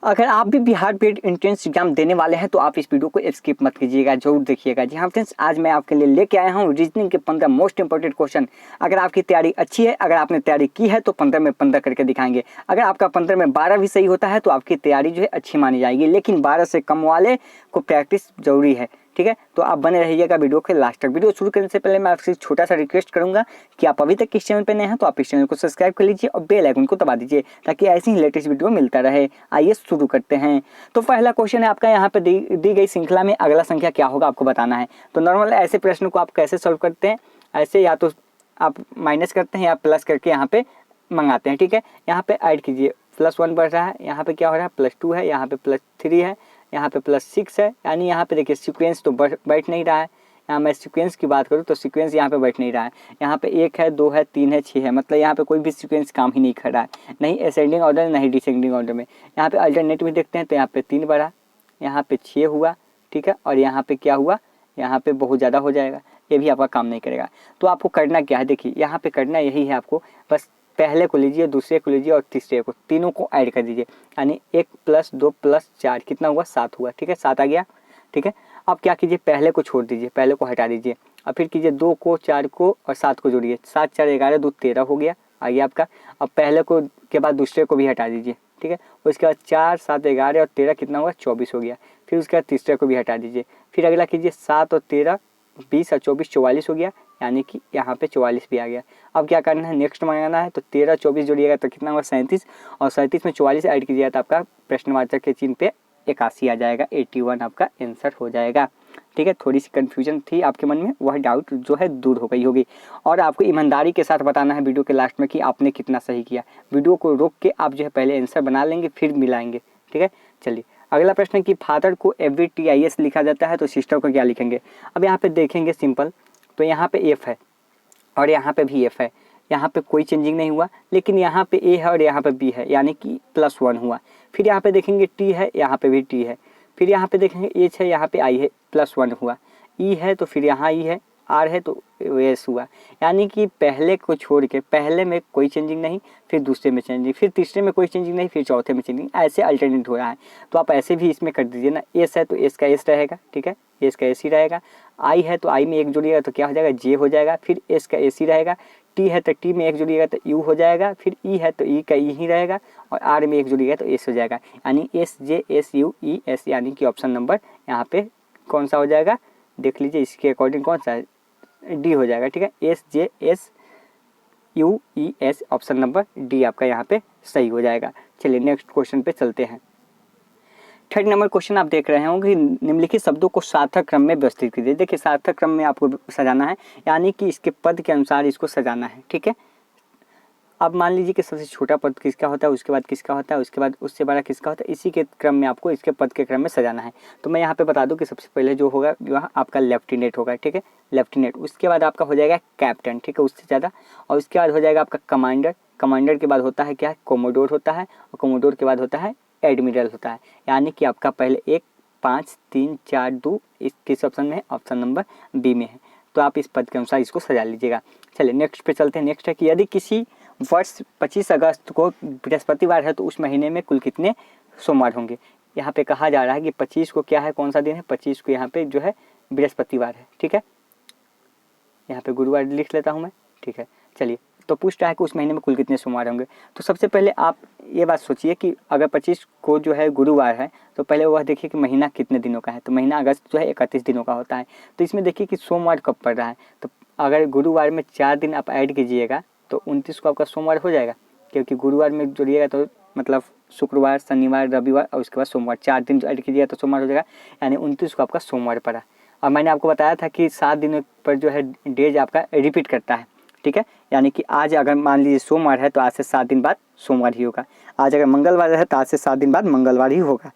अगर आप भी बिहार बीएड एंट्रेंस एग्जाम देने वाले हैं तो आप इस वीडियो को स्किप मत कीजिएगा, जरूर देखिएगा। जी हाँ फ्रेंड्स, आज मैं आपके लिए लेके आया हूँ रीजनिंग के 15 मोस्ट इंपॉर्टेंट क्वेश्चन। अगर आपकी तैयारी अच्छी है, अगर आपने तैयारी की है तो 15 में 15 करके दिखाएंगे। अगर आपका 15 में 12 भी सही होता है तो आपकी तैयारी जो है अच्छी मानी जाएगी, लेकिन 12 से कम वाले को प्रैक्टिस जरूरी है। ठीक है, तो आप बने रहिएगा वीडियो के लास्ट तक। वीडियो शुरू करने से पहले मैं आपसे छोटा सा रिक्वेस्ट करूंगा कि आप अभी तक इस चैनल पे नए हैं तो आप इस चैनल को सब्सक्राइब कर लीजिए और बेल आइकन को दबा दीजिए ताकि ऐसी ही लेटेस्ट वीडियो मिलता रहे। आइए शुरू करते हैं। तो पहला क्वेश्चन है आपका, यहाँ पे दी गई श्रृंखला में अगला संख्या क्या होगा आपको बताना है। तो नॉर्मल ऐसे प्रश्न को आप कैसे सॉल्व करते हैं, ऐसे या तो आप माइनस करते हैं या प्लस करके यहाँ पे मंगाते हैं। ठीक है, यहाँ पे ऐड कीजिए, +1 बढ़ रहा है, यहाँ पे क्या हो रहा है +2 है, यहाँ पे +3 है, यहाँ पे +6 है। यानी यहाँ पे देखिए सीक्वेंस तो बैठ नहीं रहा है। यहाँ मैं सीक्वेंस की बात करूँ तो सीक्वेंस यहाँ पे बैठ नहीं रहा है। यहाँ पे 1 है, 2 है, 3 है, 6 है, मतलब यहाँ पे कोई भी सीक्वेंस काम ही नहीं कर रहा है, नहीं असेंडिंग ऑर्डर नहीं डिसेंडिंग ऑर्डर में। यहाँ पे अल्टरनेटिव देखते हैं तो यहाँ पे 3 बढ़ा, यहाँ पे 6 हुआ। ठीक है, और यहाँ पे क्या हुआ, यहाँ पे बहुत ज़्यादा हो जाएगा, ये भी आपका काम नहीं करेगा। तो आपको करना क्या है, देखिए यहाँ पे करना यही है आपको, बस पहले को लीजिए, दूसरे को लीजिए और तीसरे को, तीनों को ऐड कर दीजिए। यानी 1 + 2 + 4 कितना हुआ, 7 हुआ। ठीक है, 7 आ गया। ठीक है, अब क्या कीजिए, पहले को छोड़ दीजिए, पहले को हटा दीजिए और फिर कीजिए 2 को, 4 को और 7 को जोड़िए। 7 4 11, 2 13 हो गया, आ गया आपका। अब पहले को के बाद दूसरे को भी हटा दीजिए। ठीक है, उसके बाद 4 7 11 और 13 कितना हुआ, 24 हो गया। फिर उसके बाद तीसरे को भी हटा दीजिए। फिर अगला कीजिए 7 और 13 20 और 24 44 हो गया, यानी कि यहाँ पे 44 भी आ गया। अब क्या करना है, नेक्स्ट मंगाना है। तो 13 24 जोड़िएगा तो कितना हुआ, 37, और 37 में 44 ऐड कीजिएगा तो आपका प्रश्नवाचक के चिन्ह पे 81 आ जाएगा, 81 आपका आंसर हो जाएगा। ठीक है, थोड़ी सी कन्फ्यूजन थी आपके मन में, वह डाउट जो है दूर हो गई होगी। और आपको ईमानदारी के साथ बताना है वीडियो के लास्ट में कि आपने कितना सही किया। वीडियो को रोक के आप जो है पहले आंसर बना लेंगे फिर मिलाएंगे। ठीक है, चलिए अगला प्रश्न है कि फादर को FVTIS लिखा जाता है तो सिस्टर को क्या लिखेंगे। अब यहाँ पे देखेंगे सिंपल, तो यहाँ पे F है और यहाँ पे भी F है, यहाँ पे कोई चेंजिंग नहीं हुआ, लेकिन यहाँ पे A है और यहाँ पे B है, यानी कि +1 हुआ। फिर यहाँ पे देखेंगे T है, यहाँ पे भी T है। फिर यहाँ पे देखेंगे H है, यहाँ पे I है, +1 हुआ। E है तो फिर यहाँ E है, R है तो S हुआ। यानी कि पहले को छोड़ के पहले में कोई चेंजिंग नहीं, फिर दूसरे में चेंजिंग, फिर तीसरे में कोई चेंजिंग नहीं, फिर चौथे में चेंजिंग, ऐसे अल्टरनेट हो रहा है। तो आप ऐसे भी इसमें कर दीजिए ना। S है तो S का S रहेगा। ठीक है, S का S ही रहेगा। I है तो I में 1 जोड़िएगा तो क्या हो जाएगा, J हो जाएगा। फिर S का S ही रहेगा। T है तो T में 1 जोड़िएगा तो U हो जाएगा। फिर E है तो E का E ही रहेगा, और R में 1 जोड़िएगा तो S हो जाएगा। यानी SJSUES, यानी कि ऑप्शन नंबर यहाँ पे कौन सा हो जाएगा, देख लीजिए इसके अकॉर्डिंग कौन सा है, डी हो जाएगा। ठीक है, SJSUES, ऑप्शन नंबर डी आपका यहाँ पे सही हो जाएगा। चलिए नेक्स्ट क्वेश्चन पे चलते हैं। थर्ड नंबर क्वेश्चन आप देख रहे होंगे, निम्नलिखित शब्दों को सार्थक क्रम में व्यवस्थित कीजिए। देखिए सार्थक क्रम में आपको सजाना है, यानी कि इसके पद के अनुसार इसको सजाना है। ठीक है, अब मान लीजिए कि सबसे छोटा पद किसका होता है, उसके बाद किसका होता है, उसके बाद उससे बड़ा किसका होता है, इसी के क्रम में आपको इसके पद के क्रम में सजाना है। तो मैं यहाँ पे बता दूं कि सबसे पहले जो होगा वह आपका लेफ्टिनेंट होगा। ठीक है, लेफ्टिनेंट, उसके बाद आपका हो जाएगा कैप्टन। ठीक है, उससे ज़्यादा, और उसके बाद हो जाएगा आपका कमांडर। कमांडर के बाद होता है क्या, कोमोडोर होता है, और कोमोडोर के बाद होता है एडमिरल होता है। यानी कि आपका पहले 1 5 3 4 2 इस किस ऑप्शन में है, ऑप्शन नंबर बी में है। तो आप इस पद के अनुसार इसको सजा लीजिएगा। चलिए नेक्स्ट पे चलते हैं। नेक्स्ट है कि यदि किसी वर्ष 25 अगस्त को बृहस्पतिवार है तो उस महीने में कुल कितने सोमवार होंगे। यहाँ पे कहा जा रहा है कि 25 को क्या है, कौन सा दिन है, 25 को यहाँ पे जो है बृहस्पतिवार है। ठीक है, यहाँ पे गुरुवार लिख लेता हूँ मैं। ठीक है, चलिए तो पूछ रहा है कि उस महीने में कुल कितने सोमवार होंगे। तो सबसे पहले आप ये बात सोचिए कि अगर 25 को जो है गुरुवार है तो पहले वह देखिए कि महीना कितने दिनों का है। तो महीना अगस्त जो है 31 दिनों का होता है। तो इसमें देखिए कि सोमवार कब पड़ रहा है, तो अगर गुरुवार में 4 दिन आप ऐड कीजिएगा तो 29 को आपका सोमवार हो जाएगा, क्योंकि गुरुवार में जोड़िएगा तो मतलब शुक्रवार शनिवार रविवार और उसके बाद सोमवार, 4 दिन जो ऐड कीजिएगा तो सोमवार हो जाएगा। यानी 29 को आपका सोमवार पड़ा। और मैंने आपको बताया था कि 7 दिनों पर जो है डेज आपका रिपीट करता है। ठीक है, यानी कि आज अगर मान लीजिए सोमवार है तो आज से 7 दिन बाद सोमवार ही होगा। आज अगर मंगलवार है तो आज से 7 दिन बाद मंगलवार ही होगा।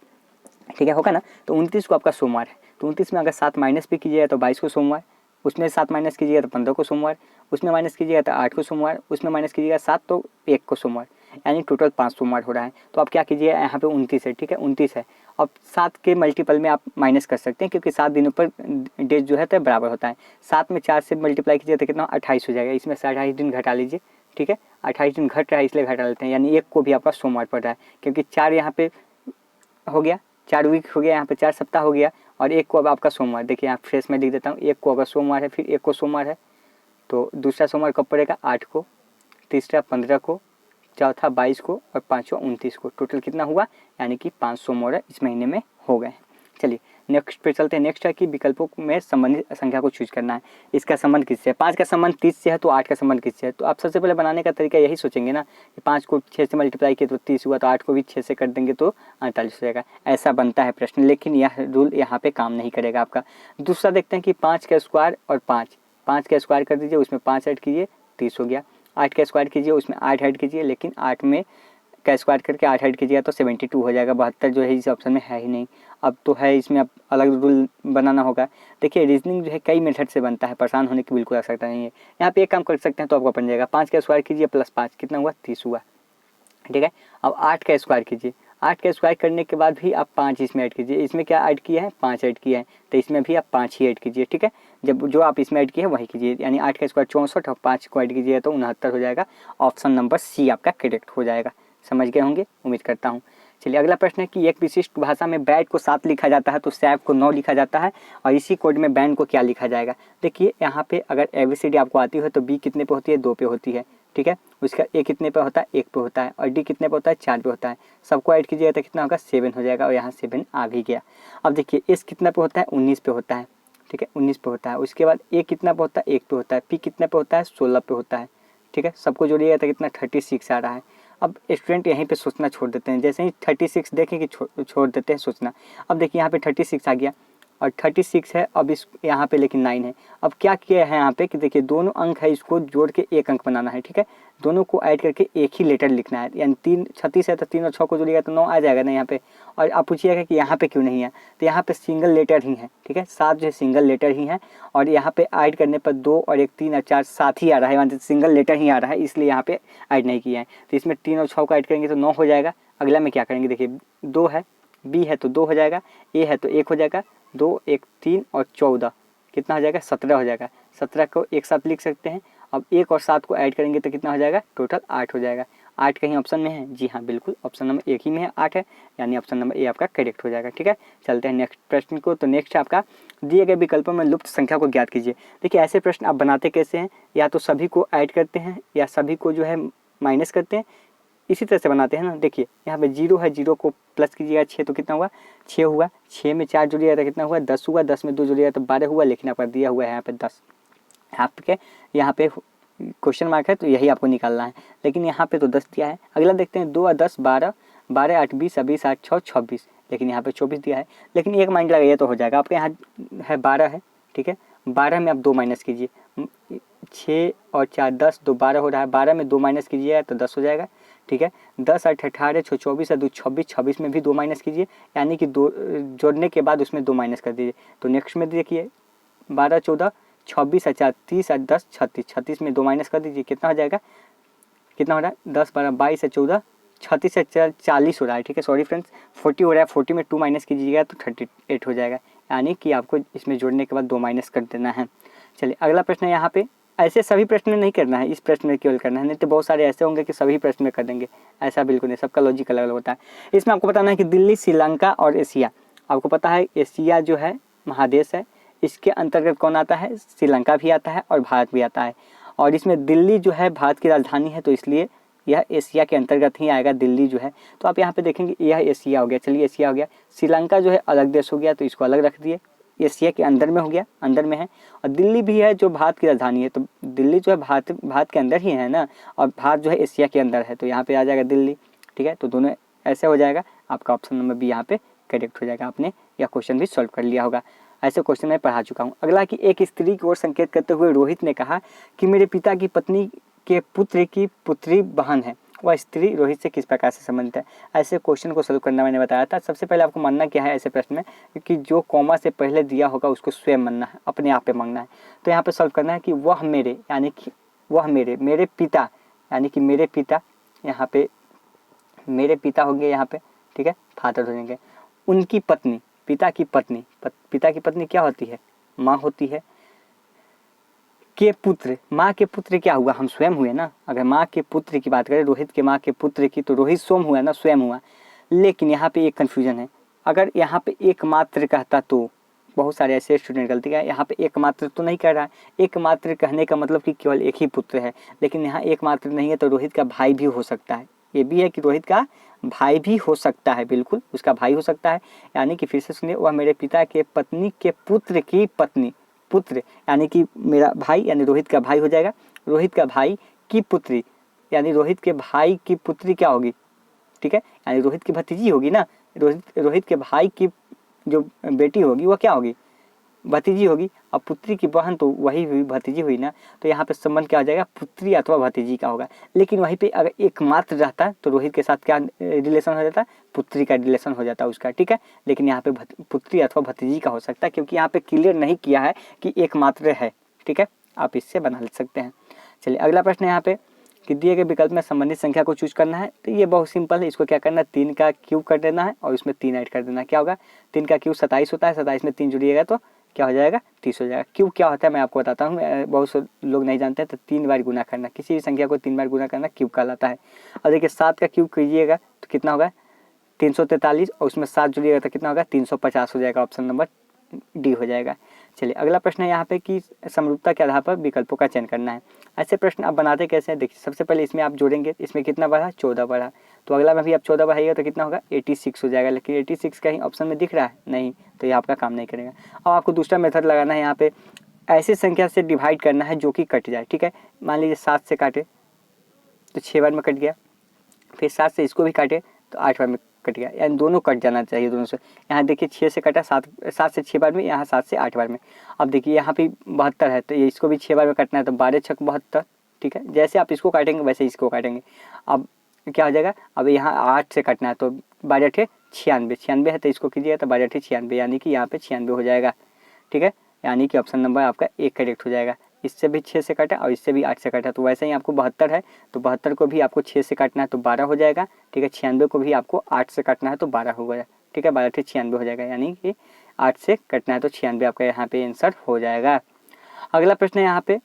ठीक है, होगा ना। तो 29 को आपका सोमवार है। तो 29 में अगर 7 माइनस भी कीजिएगा तो 22 को सोमवार, उसमें 7 माइनस कीजिएगा तो 15 को सोमवार, उसमें माइनस कीजिएगा तो 8 को सोमवार, उसमें माइनस कीजिएगा 7 तो 1 को सोमवार, यानी टोटल 5 सोमवार हो रहा है। तो आप क्या कीजिए, यहाँ पे 29 है। ठीक है, 29 है। अब 7 के मल्टीपल में आप माइनस कर सकते हैं, क्योंकि 7 दिनों पर डेज जो है तो बराबर होता है। 7 में 4 से मल्टीप्लाई कीजिए तो कितना 28 हो जाएगा। इसमें से 28 दिन घटा लीजिए। ठीक है, 28 दिन घट रहा है इसलिए घटा लेते हैं, यानी 1 को भी आपका सोमवार पड़ रहा है, क्योंकि 4 यहाँ पे हो गया, 4 वीक हो गया, यहाँ पे 4 सप्ताह हो गया। और एक को अब आपका सोमवार, देखिए यहाँ फ्रेश में लिख देता हूँ, एक को अगर सोमवार है, फिर एक को सोमवार है, तो दूसरा सोमवार कब पड़ेगा 8 को, तीसरा 15 को, चौथा 22 को और पाँचवा 29 को। टोटल कितना हुआ, यानी कि 5 सोमवार इस महीने में हो गए। चलिए नेक्स्ट पे चलते हैं। नेक्स्ट है कि विकल्पों में संबंधित संख्या को चूज करना है। इसका संबंध किससे है, 5 का संबंध 30 से है, तो 8 का संबंध किससे है। तो आप सबसे पहले बनाने का तरीका यही सोचेंगे ना कि 5 को 6 से मल्टीप्लाई किया तो 30 हुआ, तो 8 को भी 6 से कर देंगे तो 48 हो जाएगा। ऐसा बनता है प्रश्न, लेकिन यह रूल यहाँ पे काम नहीं करेगा आपका। दूसरा देखते हैं कि 5 का स्क्वायर और 5 का स्क्वायर कर दीजिए, उसमें 5 ऐड कीजिए, 30 हो गया। 8 का स्क्वायर कीजिए, उसमें 8 ऐड कीजिए, लेकिन 8 में का स्क्वायर करके 8 ऐड कीजिएगा तो 72 हो जाएगा। 72 जो है इस ऑप्शन में है ही नहीं। अब तो है, इसमें अब अलग रूल बनाना होगा। देखिए रीजनिंग जो है कई मेथड से बनता है, परेशान होने की बिल्कुल आवश्यकता नहीं है। यहाँ पे एक काम कर सकते हैं तो आपको बन जाएगा, 5 का स्क्वायर कीजिए प्लस 5 कितना हुआ, 30 हुआ, ठीक है। अब 8 का स्क्वायर कीजिए, 8 का स्क्वायर करने के बाद भी आप 5 इसमें ऐड कीजिए। इसमें क्या ऐड किया है, 5 ऐड किया है, तो इसमें भी आप 5 ही ऐड कीजिए, ठीक है। जब जो आप इसमें ऐड किए वही कीजिए, यानी 8 का स्क्वायर 64 और 5 को ऐड कीजिए तो 69 हो जाएगा। ऑप्शन नंबर सी आपका करेक्ट हो जाएगा। समझ गए होंगे, उम्मीद करता हूँ। चलिए अगला प्रश्न है कि एक विशिष्ट भाषा में बैट को 7 लिखा जाता है तो सैप को 9 लिखा जाता है, और इसी कोड में बैंड को क्या लिखा जाएगा। देखिए यहाँ पे अगर ABCD आपको आती है तो बी कितने पे होती है, 2 पे होती है, ठीक है। उसका ए कितने पे होता है, 1 पे होता है, और डी कितने पे होता है, 4 पे होता है। सबको ऐड कीजिएगा तो कितना होगा, 7 हो जाएगा, और यहाँ 7 आ भी गया। अब देखिए एस कितना पे होता है, 19 पे होता है, ठीक है, 19 पे होता है। उसके बाद ए कितना पे होता है, 1 पे होता है। पी कितने पे होता है, 16 पे होता है, ठीक है। सबको जोड़िएगा तो कितना 36 आ रहा है। अब स्टूडेंट यहीं पे सोचना छोड़ देते हैं, जैसे ही 36 देखें कि छोड़ देते हैं सोचना। अब देखिए यहाँ पे 36 आ गया और 36 है, अब इस यहाँ पे लेकिन 9 है। अब क्या किया है यहाँ पे कि देखिए दोनों अंक है, इसको जोड़ के एक अंक बनाना है, ठीक है। दोनों को ऐड करके एक ही लेटर लिखना है, यानी 36 है तो 3 और 6 को जोड़िएगा तो 9 आ जाएगा ना यहाँ पे। और आप पूछिएगा कि यहाँ पे क्यों नहीं है, तो यहाँ पे सिंगल लेटर ही है, ठीक है। 7 जो है सिंगल लेटर ही है, और यहाँ पे ऐड करने पर 2 और 1 3 और 4 7 ही आ रहा है, यानी सिंगल लेटर ही आ रहा है, इसलिए यहाँ पे ऐड नहीं किया है। तो इसमें 3 और 6 को ऐड करेंगे तो 9 हो जाएगा। अगला में क्या करेंगे, देखिए 2 है, बी है तो 2 हो जाएगा, ए है तो 1 हो जाएगा, 2 1 3 और 14 कितना हो जाएगा, 17 हो जाएगा। 17 को एक साथ लिख सकते हैं। अब 1 और 7 को ऐड करेंगे तो कितना हो जाएगा, टोटल 8 हो जाएगा। 8 कहीं ऑप्शन में है, जी हाँ बिल्कुल ऑप्शन नंबर 1 ही में है, 8 है, यानी ऑप्शन नंबर ए आपका करेक्ट हो जाएगा, ठीक है। चलते हैं नेक्स्ट प्रश्न को। तो नेक्स्ट आपका दिए गए विकल्पों में लुप्त संख्या को ज्ञात कीजिए। देखिए ऐसे प्रश्न आप बनाते कैसे हैं, या तो सभी को ऐड करते हैं या सभी को जो है माइनस करते हैं, इसी तरह से बनाते हैं ना। देखिए यहाँ पे 0 है, 0 को प्लस कीजिएगा 6 तो कितना हुआ, 6 हुआ। 6 में 4 जोड़िएगा तो कितना हुआ, 10 हुआ। 10 में 2 जोड़िएगा तो 12 हुआ, लेकिन आपका दिया हुआ है यहाँ पे 10। आपके यहाँ पे क्वेश्चन मार्क है तो यही आपको निकालना है, लेकिन यहाँ पे तो 10 दिया है। अगला देखते हैं 2 और 10 12, 12 8 20, 20 8 6 26, लेकिन यहाँ पे 24 दिया है। लेकिन एक माइंड लगाइए तो हो जाएगा। आपके यहाँ है 12 है, ठीक है। 12 में आप 2 माइनस कीजिए, 6 और 4 10, 2 12 हो रहा है। 12 में 2 माइनस कीजिए तो 10 हो जाएगा, ठीक है। 10 8 18 6 24 और 2 26, 26 में भी 2 माइनस कीजिए, यानी कि 2 जोड़ने के बाद उसमें 2 माइनस कर दीजिए। तो नेक्स्ट में देखिए 12 14 26 और 4 30 और 10 36, 36 में 2 माइनस कर दीजिए, कितना हो जाएगा, कितना हो रहा है, 10 12 22 और 14 36 से 40 हो रहा है, ठीक है। सॉरी फ्रेंड्स 40 हो रहा है, 40 में 2 माइनस कीजिएगा तो 38 हो जाएगा, यानी कि आपको इसमें जोड़ने के बाद 2 माइनस कर देना है। चलिए अगला प्रश्न है। यहाँ पे ऐसे सभी प्रश्न में नहीं करना है, इस प्रश्न में केवल करना है, नहीं तो बहुत सारे ऐसे होंगे कि सभी प्रश्न में कर देंगे, ऐसा बिल्कुल नहीं, सबका लॉजिक अलग अलग होता है। इसमें आपको बताना है कि दिल्ली, श्रीलंका और एशिया, आपको पता है एशिया जो है महादेश है, इसके अंतर्गत कौन आता है, श्रीलंका भी आता है और भारत भी आता है। और इसमें दिल्ली जो है भारत की राजधानी है, तो इसलिए यह एशिया के अंतर्गत ही आएगा दिल्ली जो है। तो आप यहाँ पे देखेंगे यह एशिया हो गया, चलिए एशिया हो गया। श्रीलंका जो है अलग देश हो गया, तो इसको अलग रख दिए, एशिया के अंदर में हो गया, अंदर में है। और दिल्ली भी है जो भारत की राजधानी है, तो दिल्ली जो है भारत के अंदर ही है ना, और भारत जो है एशिया के अंदर है, तो यहाँ पे आ जाएगा दिल्ली, ठीक है। तो दोनों ऐसे हो जाएगा, आपका ऑप्शन नंबर बी यहाँ पे करेक्ट हो जाएगा। आपने यह क्वेश्चन भी सॉल्व कर लिया होगा, ऐसे क्वेश्चन मैं पढ़ा चुका हूँ। अगला कि एक स्त्री की ओर संकेत करते हुए रोहित ने कहा कि मेरे पिता की पत्नी के पुत्र की पुत्री बहन है, वह स्त्री रोहित से किस प्रकार से संबंधित है। ऐसे क्वेश्चन को सॉल्व करना मैंने बताया था। सबसे पहले आपको मानना क्या है ऐसे प्रश्न में, कि जो कॉमा से पहले दिया होगा उसको स्वयं मानना है, अपने आप पे मांगना है। तो यहाँ पे सॉल्व करना है कि वह मेरे, यानी कि वह मेरे पिता, यानी कि मेरे पिता, यहाँ पे मेरे पिता होंगे यहाँ पे, ठीक है, फादर हो जाएंगे। उनकी पत्नी, पिता की पत्नी, पिता की पत्नी क्या होती है, माँ होती है। के पुत्र, माँ के पुत्र क्या हुआ, हम स्वयं हुए ना। अगर माँ के पुत्र की बात करें, रोहित के माँ के पुत्र की, तो रोहित सोम हुआ ना, स्वयं हुआ। लेकिन यहाँ पे एक कन्फ्यूजन है, अगर यहाँ पे एकमात्र कहता तो बहुत सारे ऐसे स्टूडेंट गलती का यहाँ पे एकमात्र तो नहीं कह रहा है। एकमात्र कहने का मतलब कि केवल एक ही पुत्र है, लेकिन यहाँ एकमात्र नहीं है तो रोहित का भाई भी हो सकता है। ये भी है कि रोहित का भाई भी हो सकता है, बिल्कुल उसका भाई हो सकता है। यानी कि फिर से सुनिए, वह मेरे पिता के पत्नी के पुत्र की पत्नी, पुत्र यानी कि मेरा भाई यानी रोहित का भाई हो जाएगा। रोहित का भाई की पुत्री यानी रोहित के भाई की पुत्री क्या होगी, ठीक है, यानी रोहित की भतीजी होगी ना। रोहित के भाई की जो बेटी होगी वह क्या होगी, भतीजी होगी। अब पुत्री की बहन तो वही हुई, भतीजी हुई ना। तो यहाँ पे संबंध क्या हो जाएगा, पुत्री अथवा भतीजी का होगा। लेकिन वहीं पे अगर एकमात्र रहता तो रोहित के साथ क्या रिलेशन हो जाता, पुत्री का रिलेशन हो जाता उसका, ठीक है। लेकिन यहाँ पे पुत्री अथवा भतीजी का हो सकता है, क्योंकि यहाँ पे क्लियर नहीं किया है कि एकमात्र है, ठीक है। आप इससे बना सकते हैं। चलिए अगला प्रश्न है यहाँ पे कि दिए गए विकल्प में संबंधित संख्या को चूज करना है। तो ये बहुत सिंपल है, इसको क्या करना है, 3 का क्यूब कर देना है और उसमें 3 ऐड कर देना है। क्या होगा, 3 का क्यूब 27 होता है, 27 में 3 जुड़िएगा तो क्या हो जाएगा, 30 हो जाएगा। क्यूब क्या होता है मैं आपको बताता हूँ, बहुत से लोग नहीं जानते हैं। तो 3 बार गुना करना, किसी भी संख्या को 3 बार गुना करना क्यूब कहलाता है। और देखिए 7 का क्यूब कीजिएगा तो कितना होगा, 343, और उसमें 7 जुड़िएगा तो कितना होगा, 350 हो जाएगा। ऑप्शन नंबर डी हो जाएगा। चलिए अगला प्रश्न है यहाँ पे कि समरूपता के आधार पर विकल्पों का चयन करना है। ऐसे प्रश्न आप बनाते कैसे हैं, देखिए सबसे पहले इसमें आप जोड़ेंगे, इसमें कितना बढ़ा, 14 बढ़ा, तो अगला में भी आप 14 बढ़ाइएगा तो कितना होगा, 86 हो जाएगा। लेकिन 86 कहीं ऑप्शन में दिख रहा है नहीं, तो ये आपका काम नहीं करेगा। अब आपको दूसरा मेथड लगाना है, यहाँ पे ऐसी संख्या से डिवाइड करना है जो कि कट जाए, ठीक है। मान लीजिए 7 से काटे तो 6 बार में कट गया, फिर 7 से इसको भी काटे तो 8 बार में कट गया, यानी दोनों कट जाना चाहिए दोनों से। यहाँ देखिए 6 से कटा, 7 से 6 बार में, यहाँ 7 से 8 बार में। अब देखिए यहाँ पे 72 है तो ये इसको भी 6 बार में कटना है, तो 12 छक 72, ठीक है। जैसे आप इसको काटेंगे वैसे इसको काटेंगे। अब क्या हो जाएगा, अब यहाँ 8 से कटना है तो 12 × 96, 96 है तो इसको कीजिएगा तो 12 × 96, यानी कि यहाँ पे 96 हो जाएगा, ठीक है। यानी कि ऑप्शन नंबर आपका 1 करेक्ट हो जाएगा। इससे भी 6 से काटा और इससे भी 8 से काटा, तो वैसे ही आपको 72 है तो 72 को भी आपको 6 से काटना है तो 12 हो जाएगा, ठीक है। 96 को भी आपको 8 से काटना है तो 12 हो गया, ठीक है। 12 × 96 हो जाएगा, यानी कि 8 से कटना है तो 96 आपका यहाँ पे आंसर हो जाएगा। अगला प्रश्न है यहाँ पे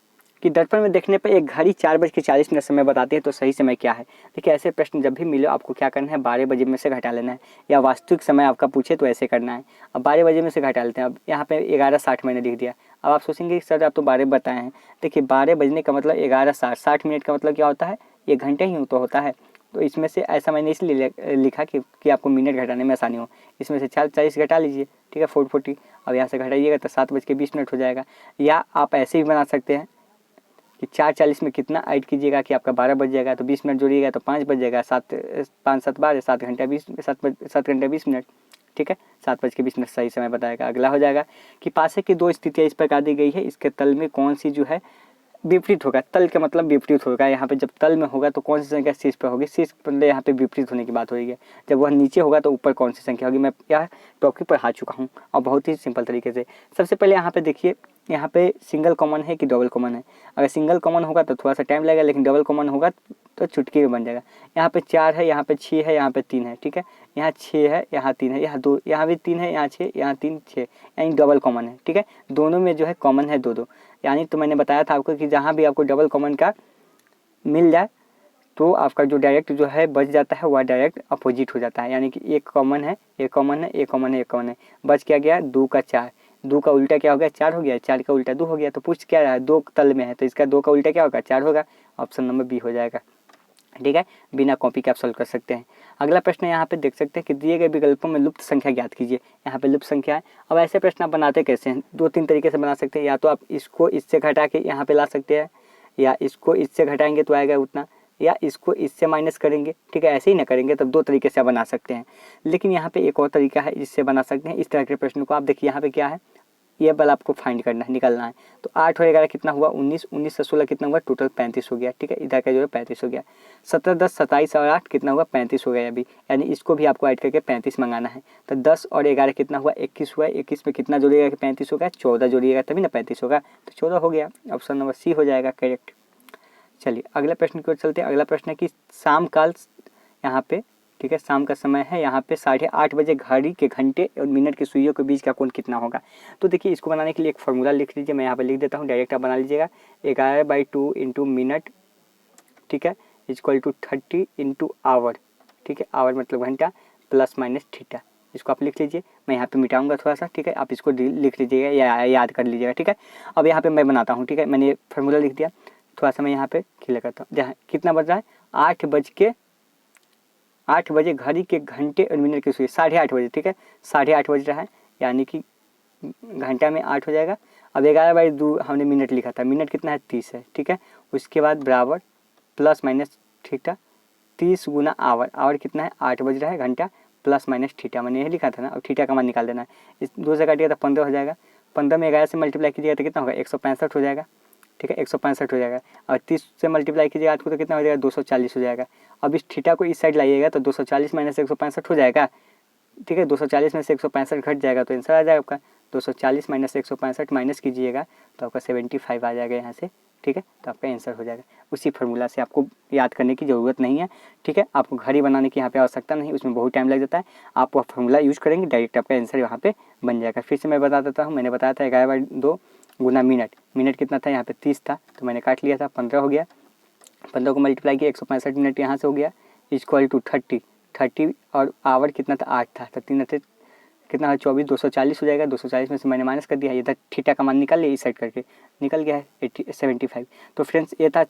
कि दर्पण में देखने पर एक घड़ी 4:40 समय बताती है तो सही समय क्या है। देखिए ऐसे प्रश्न जब भी मिले आपको क्या करना है, 12 बजे में से घटा लेना है, या वास्तविक समय आपका पूछे तो ऐसे करना है। अब 12 बजे में से घटा लेते हैं। अब यहाँ पे 11:60 मैंने लिख दिया। अब आप सोचेंगे सर आप तो 12 बताए हैं। देखिए 12 बजने का मतलब 11:60, 60 मिनट का मतलब क्या होता है, 1 घंटे ही तो होता है। तो इसमें से ऐसा मैंने इसलिए लिखा कि आपको मिनट घटाने में आसानी हो। इसमें से 40 घटा लीजिए, ठीक है, 440। अब यहाँ से घटाइएगा तो 7:20 हो जाएगा। या आप ऐसे भी बना सकते हैं कि 4:40 में कितना ऐड कीजिएगा कि आपका 12 बज जाएगा, तो 20 मिनट जोड़िएगा तो 5 बज जाएगा। 5 7 12, 7 घंटा 20 मिनट, ठीक है। 7:20 सही समय बताएगा। अगला हो जाएगा कि पासे की 2 स्थितियाँ इस प्रकार दी गई है, इसके तल में कौन सी जो है विपरीत होगा। तल का मतलब विपरीत होगा। यहाँ पे जब तल में होगा तो कौन सी संख्या शीर्ष पर होगी, शीर्ष पर यहाँ पे विपरीत होने की बात हो रही है। जब वह नीचे होगा तो ऊपर कौन सी संख्या होगी। मैं यह टॉपिक पर आ चुका हूँ और बहुत ही सिंपल तरीके से। सबसे पहले यहाँ पे देखिए, यहाँ पे सिंगल कॉमन है कि डबल कॉमन है। अगर सिंगल कॉमन होगा तो थोड़ा सा टाइम लगेगा, लेकिन डबल कॉमन होगा तो चुटकी में बन जाएगा। यहाँ पे 4 है, यहाँ पे 6 है, यहाँ पे 3 है, ठीक है। यहाँ 6 है, यहाँ 3 है, यहाँ 2, यहाँ भी 3 है, यहाँ 6, यहाँ 3 6, यानी डबल कॉमन है, ठीक है। दोनों में जो है कॉमन है 2 2। यानी तो मैंने बताया था आपको कि जहाँ भी आपको डबल कॉमन का मिल जाए तो आपका जो डायरेक्ट जो है बच जाता है वह डायरेक्ट अपोजिट हो जाता है। यानी कि एक कॉमन है, एक कॉमन है, एक कॉमन है, एक कॉमन है, बच क्या गया 2 का 4। 2 का उल्टा क्या हो गया, 4 हो गया। 4 का उल्टा 2 हो गया। तो पूछ क्या रहा है, 2 तल में है तो इसका 2 का उल्टा क्या होगा, 4 होगा। ऑप्शन नंबर बी हो जाएगा, ठीक है। बिना कॉपी के आप सॉल्व कर सकते हैं। अगला प्रश्न यहाँ पे देख सकते हैं कि दिए गए विकल्पों में लुप्त संख्या ज्ञात कीजिए। यहाँ पे लुप्त संख्या है। अब ऐसे प्रश्न आप बनाते कैसे हैं, 2-3 तरीके से बना सकते हैं। या तो आप इसको इससे घटा के यहाँ पे ला सकते हैं, या इसको इससे घटाएंगे तो आएगा उतना, या इसको इससे माइनस करेंगे, ठीक है। ऐसे ही ना करेंगे तो 2 तरीके से आप बना सकते हैं। लेकिन यहाँ पे एक और तरीका है, इससे बना सकते हैं इस तरह के प्रश्न को। आप देखिए यहाँ पे क्या है, ये बल आपको फाइंड करना है, निकालना है। तो 8 और 11 कितना हुआ 19, 19 से 16 कितना हुआ, टोटल 35 हो गया, ठीक है। इधर का जो है 35 हो गया। 17 10 27 और 8 कितना हुआ 35 हो गया अभी, यानी इसको भी आपको ऐड करके 35 मंगाना है। तो 10 और 11 कितना हुआ 21 हुआ। 21 में कितना जोड़िएगा कि 35 होगा, 14 जोड़िएगा तभी ना 35 होगा, तो 14 हो गया। ऑप्शन नंबर सी हो जाएगा करेक्ट। चलिए अगले प्रश्न की ओर चलते हैं। अगला प्रश्न है कि शाम काल यहाँ पे, ठीक है, शाम का समय है, यहाँ पे 8:30 बजे घड़ी के घंटे और मिनट की सुइयों के बीच का कोण कितना होगा। तो देखिए इसको बनाने के लिए एक फार्मूला लिख लीजिए, मैं यहाँ पे लिख देता हूँ, डायरेक्ट आप बना लीजिएगा। 11/2 इंटू मिनट, ठीक है, इक्वल टू 30 इंटू आवर, ठीक है। आवर मतलब घंटा, प्लस माइनस थीटा, इसको आप लिख लीजिए, मैं यहाँ पे मिटाऊंगा थोड़ा सा, ठीक है। आप इसको लिख लीजिएगा या याद कर लीजिएगा, ठीक है। अब यहाँ पे मैं बनाता हूँ, ठीक है। मैंने फार्मूला लिख दिया, थोड़ा सा मैं यहाँ पे क्लियर करता हूँ। जहाँ कितना बज रहा है, 8 बजे घड़ी के घंटे और मिनट की सुई 8:30 बजे, ठीक है। 8:30 बज रहा है, यानी कि घंटा में 8 हो जाएगा। अब 11/2 हमने मिनट लिखा था, मिनट कितना है 30 है, ठीक है। उसके बाद बराबर प्लस माइनस थीटा 30 गुना आवर, आवर कितना है 8 बज रहा है, घंटा प्लस माइनस थीटा, मैंने यही लिखा था ना। अब थीटा का मान निकाल देना है, इस 2 से काटिएगा तो 15 हो जाएगा। 15 में 11 से मल्टीप्लाई कीजिएगा तो कितना होगा 165 हो जाएगा, ठीक है। 165 हो जाएगा। और 30 से मल्टीप्लाई कीजिएगा तो कितना हो जाएगा 240 हो जाएगा। अब इस थीटा को इस साइड लाइएगा तो 240 माइनस 165 हो जाएगा, ठीक है। 240 में से 165 घट जाएगा तो आंसर आ जाएगा आपका 240 माइनस 165 माइनस कीजिएगा तो आपका 75 आ जाएगा यहाँ से, ठीक है। तो आपका आंसर हो जाएगा। उसी फार्मूला से आपको याद करने की ज़रूरत नहीं है, ठीक है। आपको घड़ी बनाने की यहाँ पे आवश्यकता नहीं, उसमें बहुत टाइम लग जाता है। आप वह फार्मूला यूज़ करेंगे, डायरेक्ट आपका आंसर यहाँ पे बन जाएगा। फिर से मैं बता देता हूँ, मैंने बताया था 11/2 गुना मिनट, मिनट कितना था यहाँ पे 30 था, तो मैंने काट लिया था, 15 हो गया। 15 को मल्टीप्लाई किया 165 मिनट यहाँ से हो गया, इक्वल टू 30 और आवर कितना था 8 था, तो 3 थे कितना है 24, 240 हो जाएगा। 240 में से मैंने माइनस कर दिया, इधर थीटा का मान निकाल लिया, इस साइड करके निकल गया है 75। तो फ्रेंड्स ये था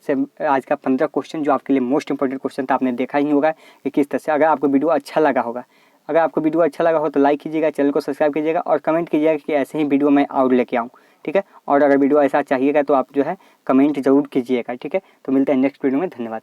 आज का 15 क्वेश्चन जो आपके लिए मोस्ट इंपॉर्टेंट क्वेश्चन था। आपने देखा ही होगा कि किस तरह से। अगर आपको वीडियो अच्छा लगा होगा, तो लाइक कीजिएगा, चैनल को सब्सक्राइब कीजिएगा और कमेंट कीजिएगा कि ऐसे ही वीडियो मैं और लेके आऊँ, ठीक है। और अगर वीडियो ऐसा चाहिएगा तो आप जो है कमेंट जरूर कीजिएगा, ठीक है। तो मिलते हैं नेक्स्ट वीडियो में, धन्यवाद।